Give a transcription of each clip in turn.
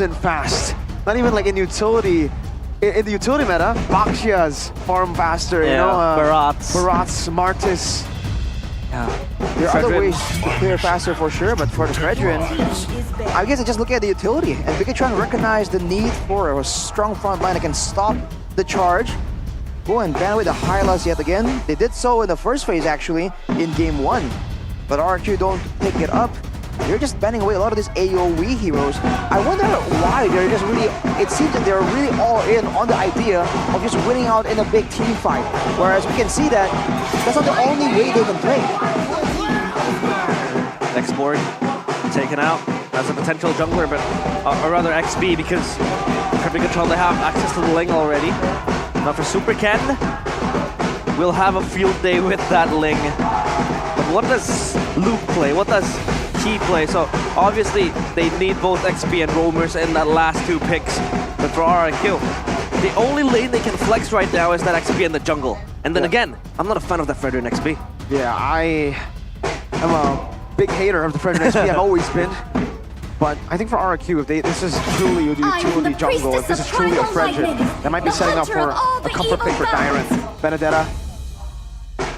isn't fast. Not even like in utility. In the utility meta, Bakshia's farm faster, you know? Barats, Martis. Yeah. There are other ways to clear faster for sure, but for the Fredrin, I guess I just look at the utility, and Bigatron recognized the need for a strong front line that can stop the charge. Go and ban away the Hylas yet again. They did so in the first phase actually, in game 1. But RQ don't pick it up. They're just banning away a lot of these AoE heroes. I wonder why they're just really, it seems that they're really all in on the idea of just winning out in a big team fight. Whereas we can see that that's not the only way they can play. Next board taken out as a potential jungler, but or rather XP, because for Bigatron they have access to the Ling already. Now for Super Ken, we'll have a field day with that Ling. But what does Luke play? What does he play? So obviously they need both XP and roamers in that last 2 picks. But for RRQ, the only lane they can flex right now is that XP in the jungle. And then again, I'm not a fan of that Fredrin XP. Yeah, I am a big hater of the Fredrin XP. I've always been. But I think for RRQ, if this is truly a utility jungle, if this is truly a Fredrin, that might be setting up for a comfort pick for Dyrant. Benedetta,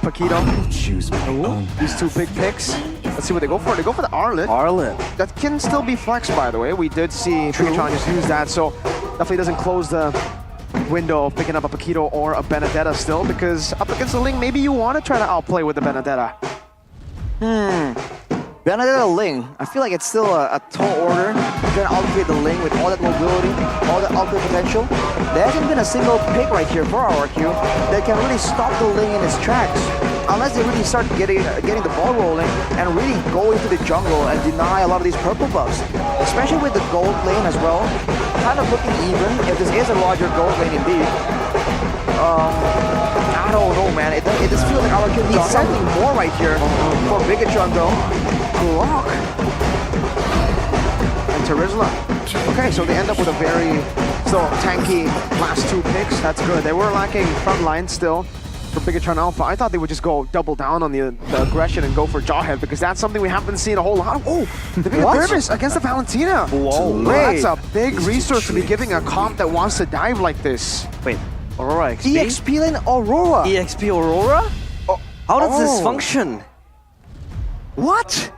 Paquito. Choose my own These 2 big picks. Let's see what they go for. They go for the Arlet. That can still be flexed, by the way. We did see Bigatron just use that, so definitely doesn't close the window of picking up a Paquito or a Benedetta still, because up against the Ling, maybe you want to try to outplay with the Benedetta. Benedetta Ling, I feel like it's still a tall order. Trying to outplay the Ling with all that mobility, all that outplay potential. There hasn't been a single pick right here for RRQ that can really stop the Ling in its tracks. Unless they really start getting the ball rolling and really go into the jungle and deny a lot of these purple buffs. Especially with the gold lane as well. Kind of looking even, if this is a larger gold lane indeed. I don't know, man. It just feels like RRQ needs something more right here for Bigatron though. Glock. And Terizla. Okay, so they end up with a very still tanky last 2 picks. That's good. They were lacking front line still for Bigatron Alpha. I thought they would just go double down on the aggression and go for Jawhead, because that's something we haven't seen a whole lot of. Oh, the big Dervis against the Valentina. Whoa. That's a big resource to be giving a comp that wants to dive like this. Wait, Aurora XP? EXP lane Aurora. EXP Aurora? How does this function? What?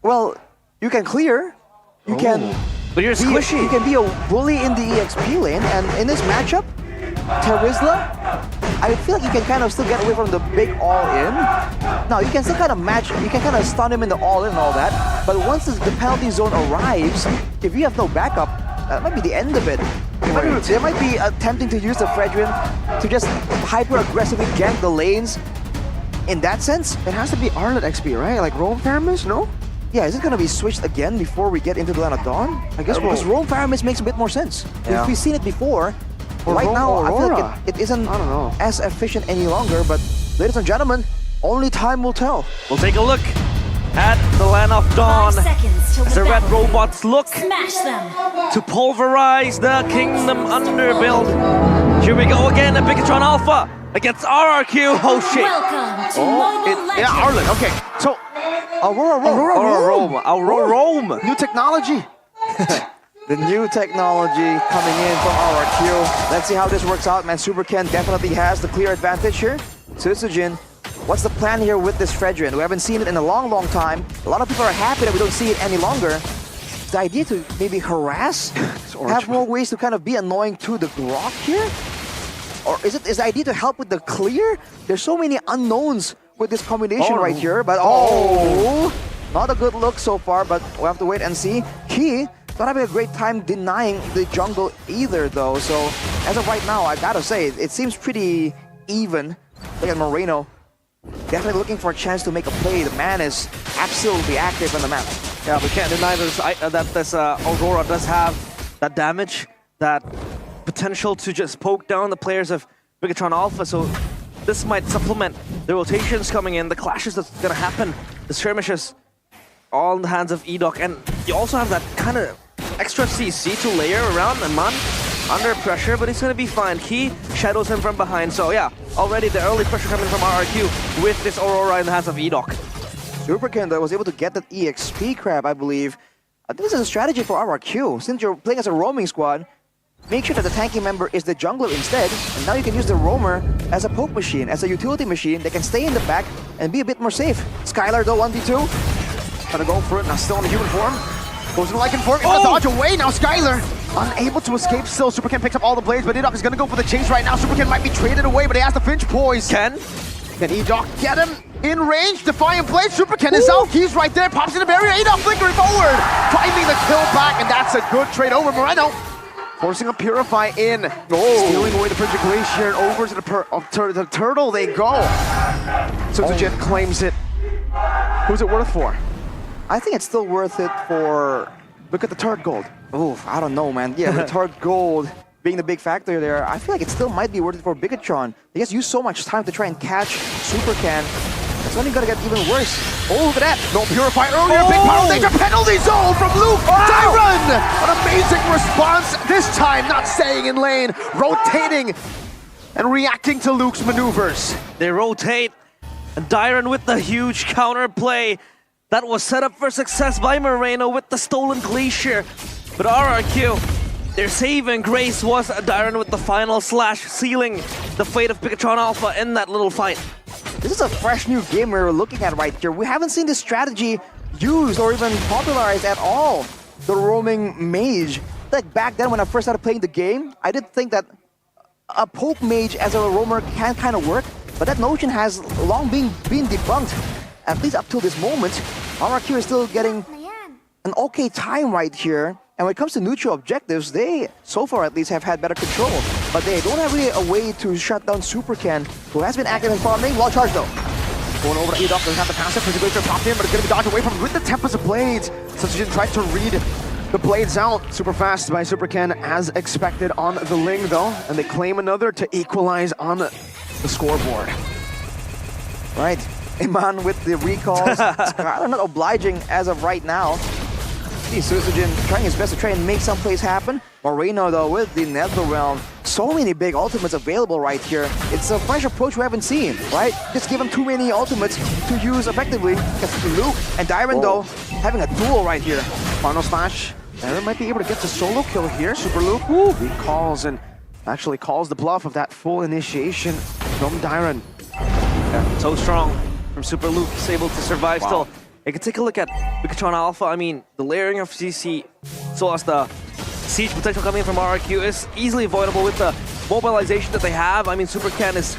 Well, you can clear. You can. But you're squishy. You can be a bully in the EXP lane, and in this matchup, Terizla, I feel like you can kind of still get away from the big all-in. Now, you can still kind of match, you can kind of stun him in the all-in and all that, but once the penalty zone arrives, if you have no backup, that might be the end of it. They might be attempting to use the Fredrin to just hyper-aggressively gank the lanes. In that sense, it has to be Arlet XP, right? Like Roam Faramis, no? Yeah, is it going to be switched again before we get into the Land of Dawn? I guess because Roam Faramis makes a bit more sense. Yeah. If we've seen it before, right now, I feel like it isn't as efficient any longer, but ladies and gentlemen, only time will tell. We'll take a look at the Land of Dawn. 5 seconds till The red robots look Smash them. to pulverize the Kingdom Underbuild. Here we go again at Bigatron Alpha against RRQ Hoshi. Welcome to Mobile Legends. Yeah, Arlet. Okay, so Aurora Rome. new technology. The new technology coming in from RRQ. Let's see how this works out, man. Super Ken definitely has the clear advantage here. Sutsujin, what's the plan here with this Fredrin? We haven't seen it in a long, long time. A lot of people are happy that we don't see it any longer. The idea to maybe harass, have more ways to kind of be annoying to the Grok here? Or is the idea to help with the clear? There's so many unknowns with this combination right here, but not a good look so far, but we'll have to wait and see. He not having a great time denying the jungle either though, so as of right now, I gotta say, it seems pretty even. Look at Moreno, definitely looking for a chance to make a play. The man is absolutely active on the map. Yeah, we can't deny that this Aurora does have that damage, that potential to just poke down the players of Bigatron Alpha, so this might supplement the rotations coming in, the clashes that's gonna happen, the skirmishes, all in the hands of Edok, and you also have that kind of extra CC to layer around Aman under pressure, but he's gonna be fine. He shadows him from behind, so yeah, already the early pressure coming from RRQ with this Aurora in the hands of Edok. Super Ken though was able to get that EXP crab, I believe. I think this is a strategy for RRQ. Since you're playing as a roaming squad, make sure that the tanky member is the jungler instead, and now you can use the roamer as a poke machine, as a utility machine that can stay in the back and be a bit more safe. Skylar though, 1v2. Gonna go for it, now still in the human form. Goes in the Lycan form, able to dodge away, now Skylar unable to escape still. Superken picks up all the blades, but Edok is gonna go for the chase right now. Superken might be traded away, but he has the Finch poise. Can Edok get him in range? Defiant blade, Superken is out, he's right there, pops in the barrier, Edok flickering forward, finding the kill back, and that's a good trade over. Moreno forcing a Purify in, stealing away the Frigid Glacier, and over to the Turtle they go. Suzujin claims it. Who's it worth for? I think it's still worth it for... Look at the turret gold. Oh, I don't know, man. Yeah, the turret gold being the big factor there, I feel like it still might be worth it for Bigatron. They just used so much time to try and catch Supercan. It's only gonna get even worse. Oh, look at that. No Purify earlier, big power danger, penalty zone from Luke. Tyron! An amazing response, this time not staying in lane, rotating and reacting to Luke's maneuvers. They rotate, and Dyron with the huge counter play. That was set up for success by Moreno with the stolen Glacier. But RRQ, their saving grace was Dyron with the final slash, sealing the fate of Bigatron Alpha in that little fight. This is a fresh new game we're looking at right here. We haven't seen this strategy used or even popularized at all. The roaming mage. Like back then when I first started playing the game, I did think that a poke mage as a roamer can kind of work, but that notion has long been debunked. At least up till this moment, RRQ is still getting an okay time right here. And when it comes to neutral objectives, they, so far at least, have had better control. But they don't have really a way to shut down Supercan, who has been active in farming. Well charged though. Going over to Edok, doesn't have the passive, Frigid Glacier popped in, but it's gonna be dodged away from with the Tempest of Blades. Suzujin tried to read the blades out super fast by Supercan as expected on the Ling though. And they claim another to equalize on the scoreboard. Right. Iman with the recalls. Skylar not obliging as of right now. See Suzujin trying his best to try and make some plays happen. Moreno though with the Netherrealm. So many big ultimates available right here. It's a fresh approach we haven't seen, right? Just give him too many ultimates to use effectively. Luke and Dyron though having a duel right here. Final slash. Aaron might be able to get the solo kill here. Super Luke recalls and actually calls the bluff of that full initiation from Dyron. Yeah, so strong from Super Luke. He's able to survive still. You can take a look at Bigatron Alpha. I mean, the layering of CC, so as the siege potential coming in from RRQ is easily avoidable with the mobilization that they have. I mean, Supercan is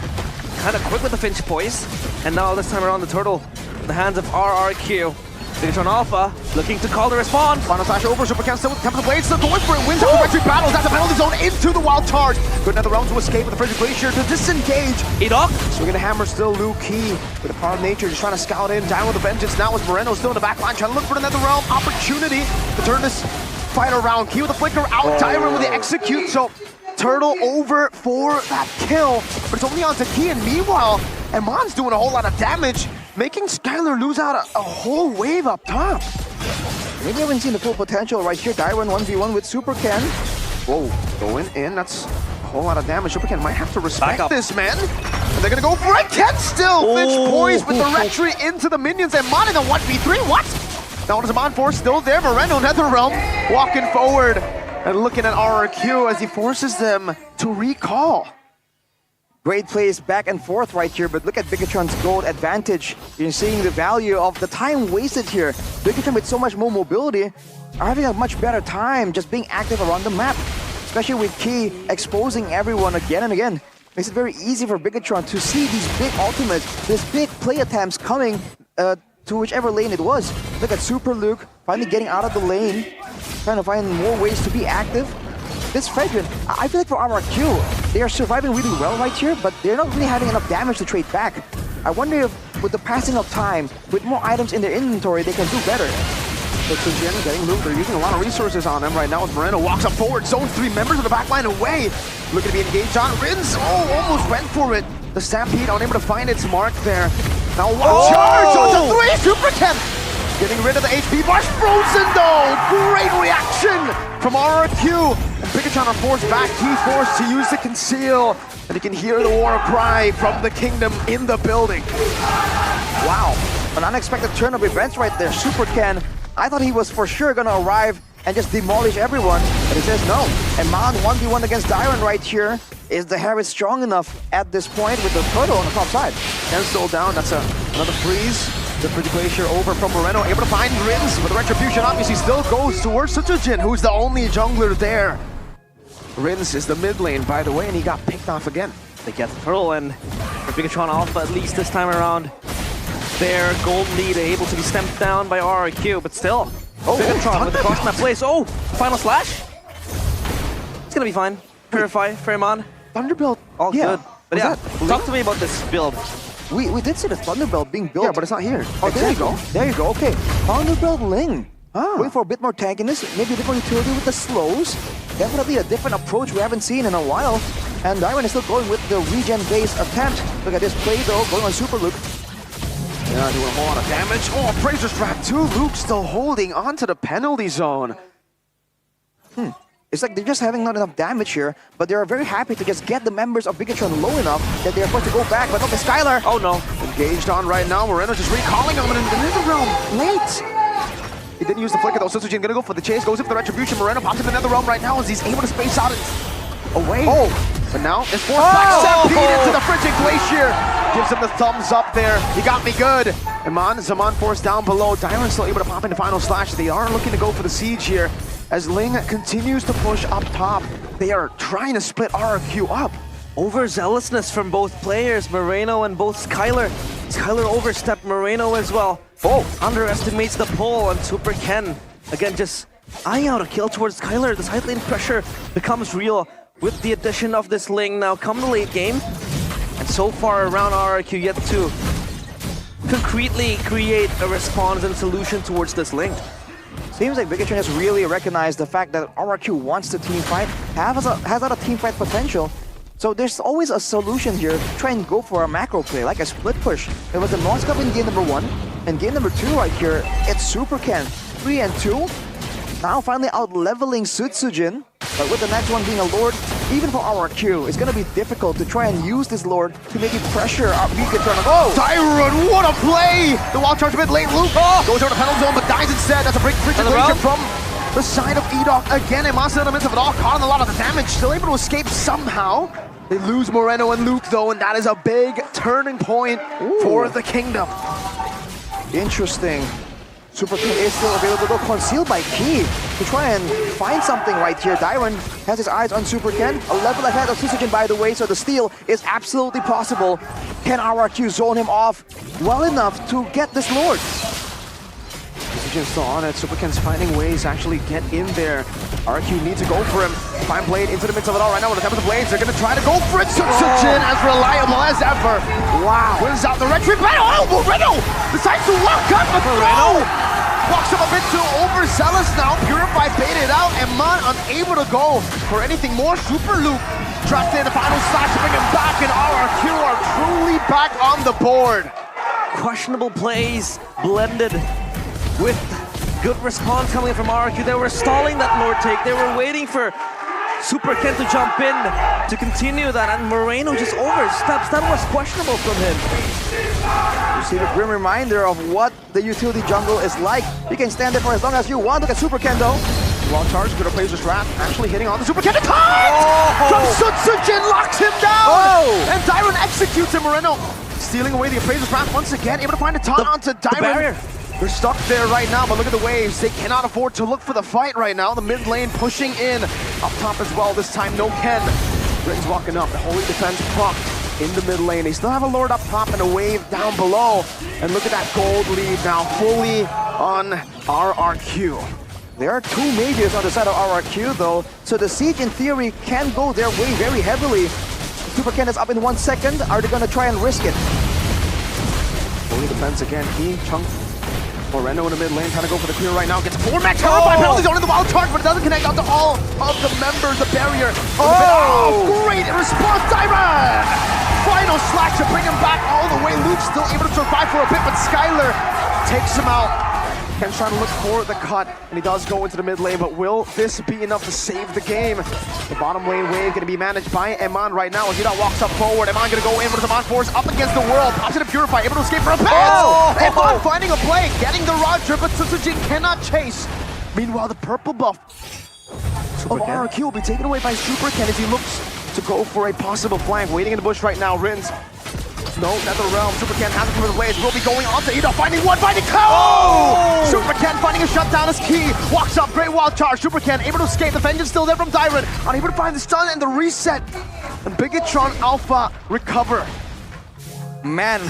kind of quick with the Finch poise. And now this time around the Turtle in the hands of RRQ. Bigatron Alpha looking to call the respawn. Final slash over, Supercan still with the Temple of Blades, still going for it, wins out the retreat battles, that's a penalty zone into the wild charge. Good Netherrealm to escape with the Frigid Glacier to disengage. Edok swinging a hammer still, Luke Key with the power of nature, just trying to scout in, down with the vengeance. Now with Moreno still in the back line, trying to look for the Netherrealm opportunity to turn this fight around. Key with the flicker out, Tyron with the execute, so Turtle over for that kill, but it's only on to Key, and meanwhile, Emon's doing a whole lot of damage, making Skylar lose out a whole wave up top. Maybe we haven't seen the full potential right here. Dyron 1v1 with Supercan. Whoa, going in, that's a whole lot of damage. Supercan might have to respect this, man. And they're gonna go for it. Ken still, Finch poised with the retreat into the minions, and Mon in the 1v3, what? Now what is Amon for? Still there, Moreno, Netherrealm, walking forward and looking at RRQ as he forces them to recall. Great plays back and forth right here, but look at Bigatron's gold advantage. You're seeing the value of the time wasted here. Bigatron with so much more mobility are having a much better time just being active around the map. Especially with Key exposing everyone again and again. Makes it very easy for Bigatron to see these big ultimates, these big play attempts coming to whichever lane it was. Look at Super Luke finally getting out of the lane, trying to find more ways to be active. This Fredrin, I feel like for RRQ, they are surviving really well right here, but they're not really having enough damage to trade back. I wonder if with the passing of time, with more items in their inventory, they can do better. But Suzujin getting moved, they're using a lot of resources on him right now as Moreno walks up forward, zones 3 members of the backline away. Looking to be engaged on Rins, almost went for it. The Stampede unable to find its mark there. Now one charge onto 3, Supercan! Getting rid of the HP bar, frozen though! Great reaction from RRQ! And Bigatron are forced back, Key forced to use the conceal. And you can hear the war cry from the kingdom in the building. Wow, an unexpected turn of events right there. Supercan I thought he was for sure gonna arrive and just demolish everyone, but he says no. And Man 1v1 against Dyron right here. Is the Harris strong enough at this point with the turtle on the top side? And still down, that's another freeze. The pretty glacier over from Moreno, able to find Rins, but the retribution obviously still goes towards Sutsujin, who's the only jungler there. Rins is the mid lane, by the way, and he got picked off again. They get the turtle, and for Bigatron Alpha, at least this time around, their gold lead able to be stamped down by RRQ, but still. Bigatron with the cross map place. Oh, final slash. It's gonna be fine. Purify, Fairmon. Thunderbolt. All good. But yeah, that talk to me about this build. We did see the Thunderbolt being built. Yeah, but it's not here. Oh, there you Exactly. go. There you go. Okay. Thunderbolt Ling. Ah. Wait for a bit more tankiness, maybe a bit more utility with the slows. Definitely a different approach we haven't seen in a while. And Dyron is still going with the regen-based attempt. Look at this play though, going on Super Luke. Yeah, doing a whole lot of damage. Oh, Appraiser's Trap 2. Luke still holding onto the penalty zone. It's like they're just having not enough damage here, but they're very happy to just get the members of Bigatron low enough that they're going to go back. But look at Skylar. Oh no. Engaged on right now. Moreno just recalling him in the Nether Realm. Late. He didn't use the flicker though. Sutsujin gonna go for the chase. Goes in for the retribution. Moreno pops in the Nether Realm right now as he's able to space out and away. Oh. But now it's forced back. Stampede into the frigid glacier. Gives him the thumbs up there. He got me good. Zaman forced down below. Dyron's still able to pop in the final slash. They are looking to go for the siege here. As Ling continues to push up top, they are trying to split RRQ up. Overzealousness from both players, Moreno and both Skylar. Skylar overstepped Moreno as well. Oh. Underestimates the pull, and Super Ken, again, just eyeing out a kill towards Skylar. The side lane pressure becomes real with the addition of this Ling now come the late game. And so far around RRQ yet to concretely create a response and solution towards this Ling. Seems like Bigatron has really recognized the fact that RRQ wants to team fight, has a lot of team fight potential. So there's always a solution here to try and go for a macro play, like a split push. It was the North Cup in game number 1, and game number 2 right here, it's Super Ken. 3 and 2. Now finally out leveling Sutsujin, but with the next one being a Lord, even for RRQ, it's gonna be difficult to try and use this Lord to maybe pressure our Bigatron. Oh! Dyron, what a play! The wild charge mid lane, Luke goes over the penalty zone, but dies instead. That's a break frigid glacier from the side of Edok again. And Master Elements of it all caught on a lot of the damage, still able to escape somehow. They lose Moreno and Luke though, and that is a big turning point for the kingdom. Interesting. Super King is still available though, concealed by Key to try and find something right here. Dyron has his eyes on Super Ken, a level ahead of Sutsujin by the way, so the steal is absolutely possible. Can RRQ zone him off well enough to get this Lord? Sutsujin's still on it. Super Ken's finding ways to actually get in there. RRQ needs to go for him. Fine Blade into the mix of it all right now with the top of the blades. They're going to try to go for it. Sutsujin as reliable as ever. Wow. Wins out the retreat battle. Oh, Moreno decides to walk up the throw. Walks him a bit too overzealous now. Purify baited out, and Man unable to go for anything more. Super Luke trapped in the final slash to bring him back, and RRQ are truly back on the board. Questionable plays blended with good response coming from RRQ. They were stalling that Lord take. They were waiting for Super Ken to jump in to continue that, and Moreno just oversteps. That was questionable from him. You see the grim reminder of what the utility jungle is like. You can stand there for as long as you want. Look at Super Ken though. Long charge, good Appraiser's Wrath, actually hitting on the Super Ken. From Sutsujin locks him down! And Dyron executes him. Moreno stealing away the Appraiser's Wrath once again, able to find a taunt onto Dyron. They're stuck there right now, but look at the waves. They cannot afford to look for the fight right now. The mid lane pushing in. Up top as well, this time no Ken. Britain's walking up, the Holy Defense propped in the mid lane. They still have a Lord up top and a wave down below. And look at that gold lead now, fully on RRQ. There are 2 mages on the side of RRQ though, so the siege in theory can go their way very heavily. Super Ken is up in 1 second. Are they gonna try and risk it? Holy Defense again, he chunked Moreno in the mid lane, trying to go for the clear right now. Gets a 4-max cover by penalty zone in the wild charge, but it doesn't connect out to all of the members. The barrier. Great response, Dyron! Final slash to bring him back all the way. Luke's still able to survive for a bit, but Skylar takes him out. Ken's trying to look for the cut, and he does go into the mid lane, but will this be enough to save the game? The bottom lane wave going to be managed by Eman right now. As Yida walks up forward, Eman going to go in with the Zaman Force up against the world. Pops in a Purify, able to escape for a pass! Eman finding a play, getting the rod trip, but Tsuzujin cannot chase. Meanwhile, the purple buff of RRQ will be taken away by Super Ken as he looks to go for a possible flank. Waiting in the bush right now, Rins. No, Nether Realm. Super Ken has it from the ways. Will be going on to Ida, finding one, finding KO! Super Ken finding a shutdown is key. Walks up, great wild charge. Super Ken able to escape. The vengeance still there from Dyron. Unable to find the stun and the reset. And Bigatron Alpha recover. Man,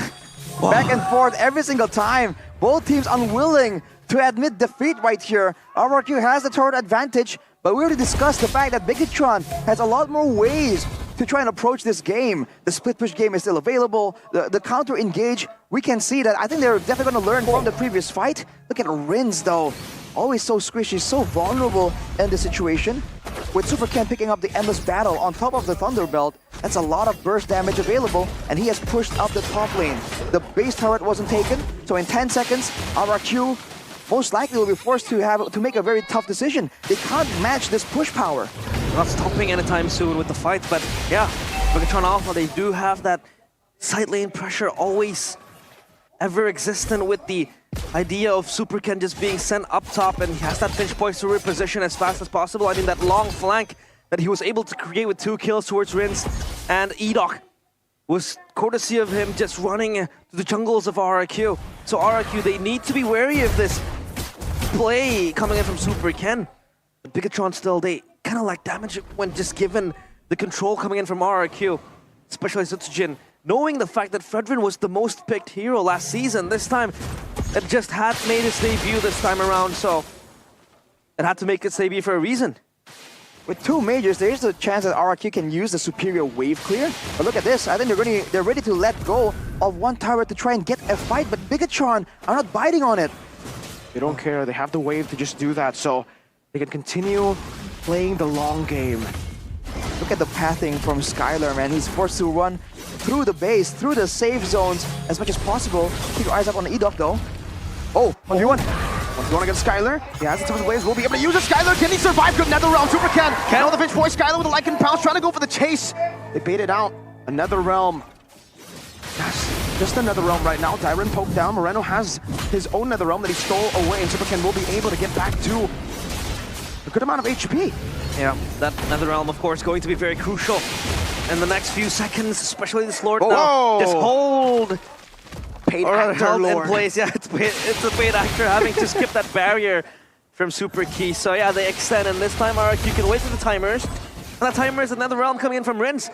back and forth every single time. Both teams unwilling to admit defeat right here. RRQ has the turret advantage, but we already discussed the fact that Bigatron has a lot more ways to try and approach this game. The split push game is still available. The counter engage, we can see that. I think they're definitely going to learn from the previous fight. Look at Rins though. Always so squishy, so vulnerable in this situation. With Super Ken picking up the Endless Battle on top of the Thunderbelt, that's a lot of burst damage available, and he has pushed up the top lane. The base turret wasn't taken, so in 10 seconds, RRQ most likely will be forced to make a very tough decision. They can't match this push power. Not stopping anytime soon with the fight, but yeah, Bigatron Alpha, they do have that side lane pressure always ever existent with the idea of Super Ken just being sent up top, and he has that pinch point to reposition as fast as possible. I mean, that long flank that he was able to create with 2 kills towards Rins and Edok was courtesy of him just running to the jungles of RRQ. So RRQ, they need to be wary of this play coming in from Super Ken. But Bigatron still, they kind of lack damage when just given the control coming in from RRQ, especially Tsuzujin. Knowing the fact that Fredrin was the most picked hero last season, this time it just had made its debut this time around, so it had to make its debut for a reason. With 2 majors, there is a chance that RRQ can use the superior wave clear. But look at this, I think they're ready to let go of one tower to try and get a fight, but Bigatron are not biting on it. They don't care. They have the wave to just do that, so they can continue playing the long game. Look at the pathing from Skylar, man. He's forced to run through the base, through the safe zones as much as possible. Keep your eyes up on the Edok though. Oh, 1v1. 1v1 against Skylar. He has the top of the waves. Will be able to use it. Skylar, can he survive? Good Nether Realm. Super Ken. Now the pinch point. Skylar with the Lycan Pounce trying to go for the chase. They baited out. Another Realm. That's just another Realm right now. Dyron poked down. Moreno has his own Nether Realm that he stole away, and Super Ken will be able to get back to a good amount of HP. Yeah, that Nether Realm, of course, going to be very crucial in the next few seconds, especially this Lord now. Just hold Paid actor held in Lord. place. Yeah, it's a paid actor having to skip that barrier from Super Key. So yeah, they extend, and this time RRQ can wait for the timers. And that timer is another realm coming in from Rins.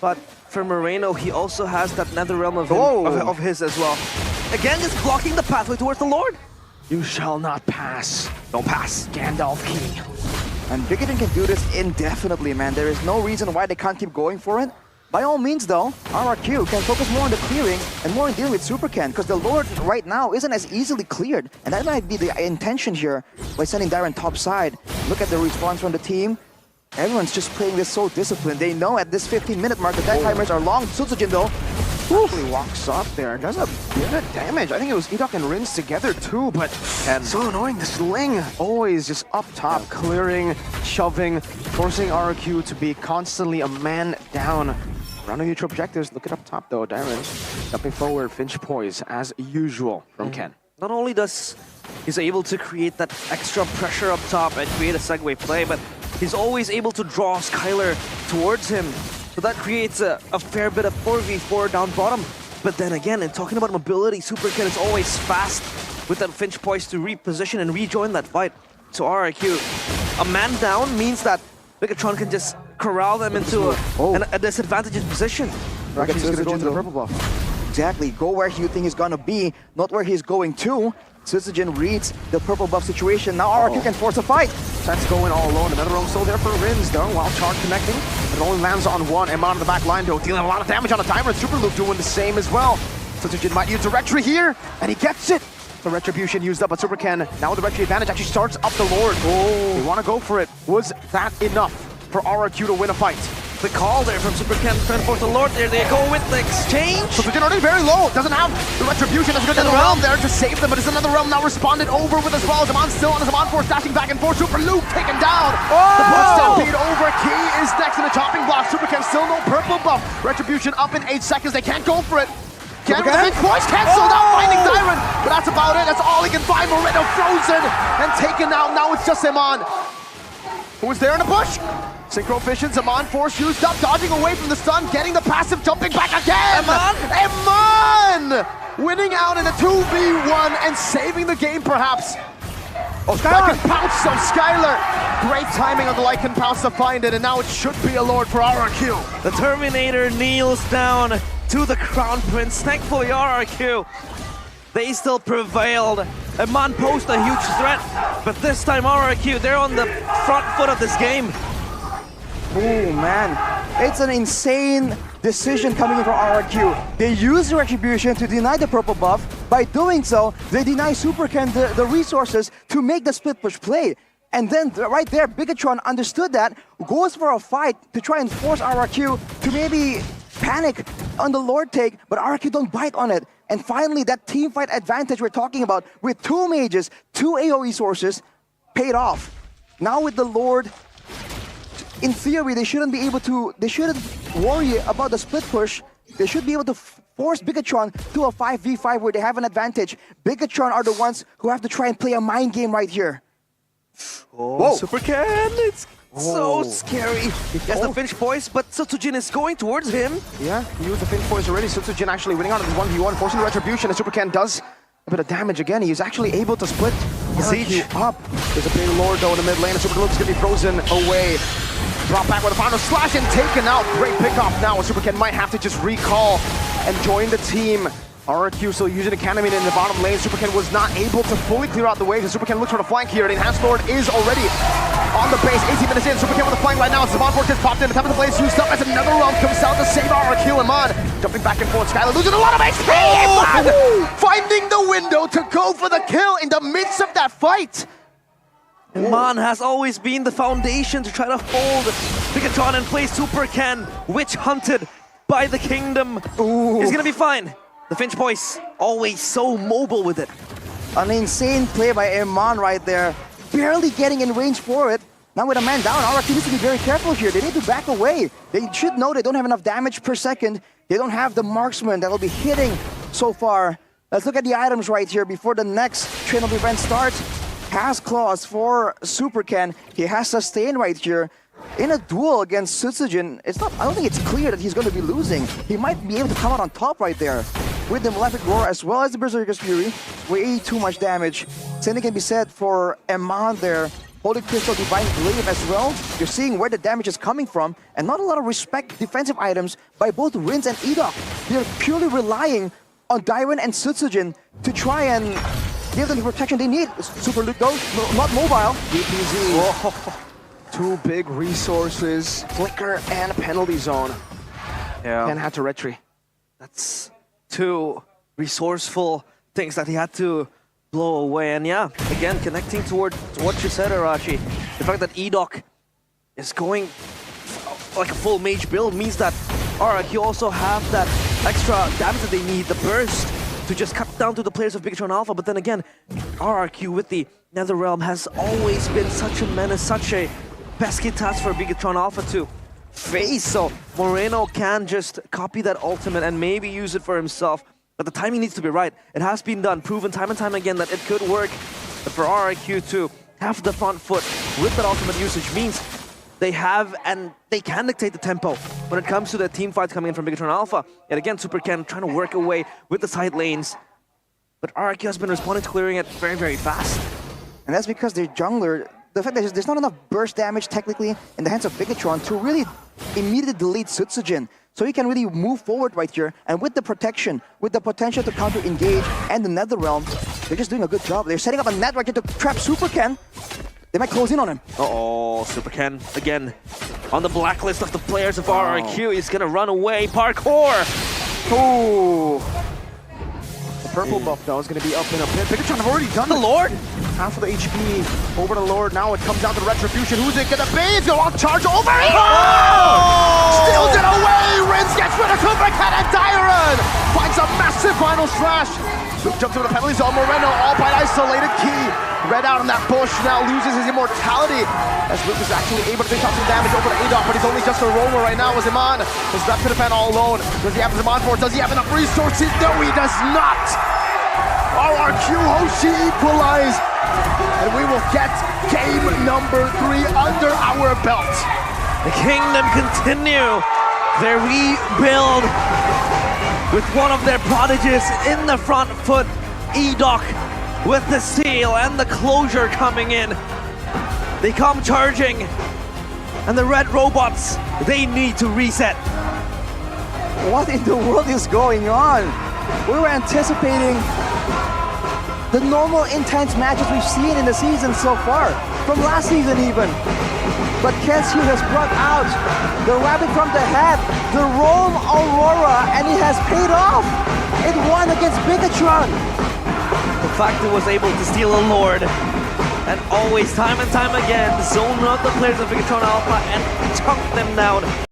But for Moreno, he also has that Nether Realm of his as well. Again, just blocking the pathway towards the Lord. You shall not pass. Don't pass. Gandalf King. And Bigatron can do this indefinitely, man. There is no reason why they can't keep going for it. By all means, though, RRQ can focus more on the clearing and more on dealing with Super Ken, because the Lord right now isn't as easily cleared. And that might be the intention here by sending Dyron top side. Look at the response from the team. Everyone's just playing this so disciplined. They know at this 15-minute mark the death timers are long. Tsuzujin, though, He walks up there, does a bit of damage. I think it was Edok and Rins together too, but so annoying. This Ling always just up top, clearing, shoving, forcing RRQ to be constantly a man down. Running neutral objectives. Look at up top though, Dyron jumping forward, Finch poise as usual from Ken. Not only does he's able to create that extra pressure up top and create a segue play, but he's always able to draw Skylar towards him. So that creates a fair bit of 4v4 down bottom. But then again, in talking about mobility, Super Ken is always fast with that Finch poise to reposition and rejoin that fight. So RRQ, a man down means that Bigatron can just corral them into a disadvantageous position. Actually, he's gonna go into the purple buff. Exactly. Go where you think he's gonna be, not where he's going to. Tsuzujin reads the purple buff situation. Now RRQ can force a fight. That's going all alone. Another roam still there for Rins though, while charge connecting. It only lands on one. Eman on the back line though, dealing a lot of damage on the timer. Super Loop doing the same as well. Tsuzujin might use the Retri here, and he gets it. The Retribution used up, but Super Ken, now with the Retri advantage, actually starts up the Lord. They want to go for it. Was that enough for RRQ to win a fight? the call there from Super Ken trying to force the Lord there. They go with the exchange. So they're already very low. Doesn't have the retribution. There's another realm there to save them, but it's another realm now responded over with as well. Zaman still on his Zaman Force, dashing back and forth. Super Luke taken down. The push stampede over. Key is next in the chopping block. Super Ken still no purple buff. Retribution up in 8 seconds. They can't go for it. Can't voice cancelled out, finding Dyron, but that's about it. That's all he can find. Moreno frozen and taken out. Now it's just Zaman. Who was there in the bush? Synchro Fission, Zaman Force used up, dodging away from the stun, getting the passive, jumping back again! Eman! Winning out in a 2v1 and saving the game perhaps. Oh, Lycan Pounce, so Skylar. Great timing on the Lycan Pounce to find it, and now it should be a Lord for RRQ. The Terminator kneels down to the Crown Prince. Thankfully, RRQ, they still prevailed. Eman posed a huge threat, but this time RRQ, they're on the front foot of this game. Oh man, it's an insane decision coming in from RRQ. They use the Retribution to deny the purple buff. By doing so, they deny Super Ken the resources to make the split push play. And then right there, Bigatron understood that, goes for a fight to try and force RRQ to maybe panic on the Lord take, but RRQ don't bite on it. And finally, that team fight advantage we're talking about with 2 mages, 2 AoE sources, paid off. Now with the Lord, in theory, they shouldn't worry about the split push. They should be able to force Bigatron to a 5v5 where they have an advantage. Bigatron are the ones who have to try and play a mind game right here. Oh, Whoa. Super Ken, it's so scary. He has the Finch voice, but Sutsujin is going towards him. Yeah, he used the Finch voice already. Sutsujin actually winning out of this 1v1, forcing the Retribution, and Super Ken does a bit of damage again. He's actually able to split Siege up. There's a big Lord though in the mid lane, and Super Luke's gonna be frozen away. Brought back with a final slash and taken out. Great pickoff now, and Super Ken might have to just recall and join the team. RRQ still using the Cannon in the bottom lane. Super Ken was not able to fully clear out the wave, and Super Ken looks for the flank here. The Enhanced Lord is already on the base. 18 minutes in, Super Ken with the flank right now. Zaman Force just popped in. The top of the blaze used up as another round comes out to save RRQ. Eman jumping back and forth. Skylar losing a lot of HP. Eman finding the window to go for the kill in the midst of that fight. Eman has always been the foundation to try to hold Bigatron and play Super Ken, witch hunted by the kingdom. He's gonna be fine. The Finch voice, always so mobile with it. An insane play by Eman right there. Barely getting in range for it. Now with a man down, RRQ needs to be very careful here. They need to back away. They should know they don't have enough damage per second. They don't have the marksman that will be hitting so far. Let's look at the items right here before the next train of events starts. Has claws for Super Ken. He has sustain right here. In a duel against Sutsujin, I don't think it's clear that he's going to be losing. He might be able to come out on top right there. With the Malefic Roar as well as the Berserker's Fury. Way too much damage. Same thing can be said for Eman there. Holy Crystal, Divine Glaive as well. You're seeing where the damage is coming from. And not a lot of respect defensive items by both Rins and Edok. They're purely relying on Dyron and Sutsujin to try and give them the protection they need. Super Luke though, not mobile. DPZ. Whoa. 2 big resources, Flicker and Penalty Zone. Yeah. Ken had to retry. That's 2 resourceful things that he had to blow away. And yeah, again, connecting toward what you said, Arashi, the fact that Edok is going like a full mage build means that RRQ also have that extra damage that they need, the burst, to just cut down to the players of Bigatron Alpha. But then again, RRQ with the Netherrealm has always been such a menace, such a pesky task for Bigatron Alpha to face. So Moreno can just copy that ultimate and maybe use it for himself. But the timing needs to be right. It has been done, proven time and time again that it could work. But for RRQ to have the front foot with that ultimate usage means they have and they can dictate the tempo when it comes to the team fights coming in from Bigatron Alpha. And again, Super Ken trying to work away with the side lanes. But RRQ has been responding to clearing it very, very fast. And that's because their jungler, the fact that there's not enough burst damage technically in the hands of Bigatron to really immediately delete Sutsujin. So he can really move forward right here, and with the protection, with the potential to counter-engage and the Netherrealm, they're just doing a good job. They're setting up a net right here to trap Super Ken. They might close in on him. Uh-oh, Super Ken, again, on the blacklist of the players of RRQ. He's gonna run away, parkour! Oh! The purple buff though is gonna be up in a bit. Bigatron have already done The Lord! half of the HP over the Lord. Now it comes down to the Retribution. Who's it gonna be? It's gonna walk charge over here! Oh! with a super cat and Dyron finds a massive final slash. Luke jumps into the penalty zone. Moreno all by isolated key. Red out in that bush now loses his immortality as Luke is actually able to take out some damage over to Adolf, but he's only just a roamer right now as Iman is left to defend all alone. Does he have his Iman for it? Does he have enough resources? No, he does not. RRQ Hoshi equalized, and we will get game number 3 under our belt. The Kingdom continue their rebuild with one of their prodigies in the front foot, Edok, with the seal and the closure coming in. They come charging, and the red robots, they need to reset. What in the world is going on? We were anticipating the normal intense matches we've seen in the season so far, from last season even. But Kensu has brought out the rabbit from the hat, the Rome Aurora, and it has paid off. It won against Bigatron. The fact it was able to steal a Lord, and always, time and time again, zone out the players of Bigatron Alpha and chunk them down.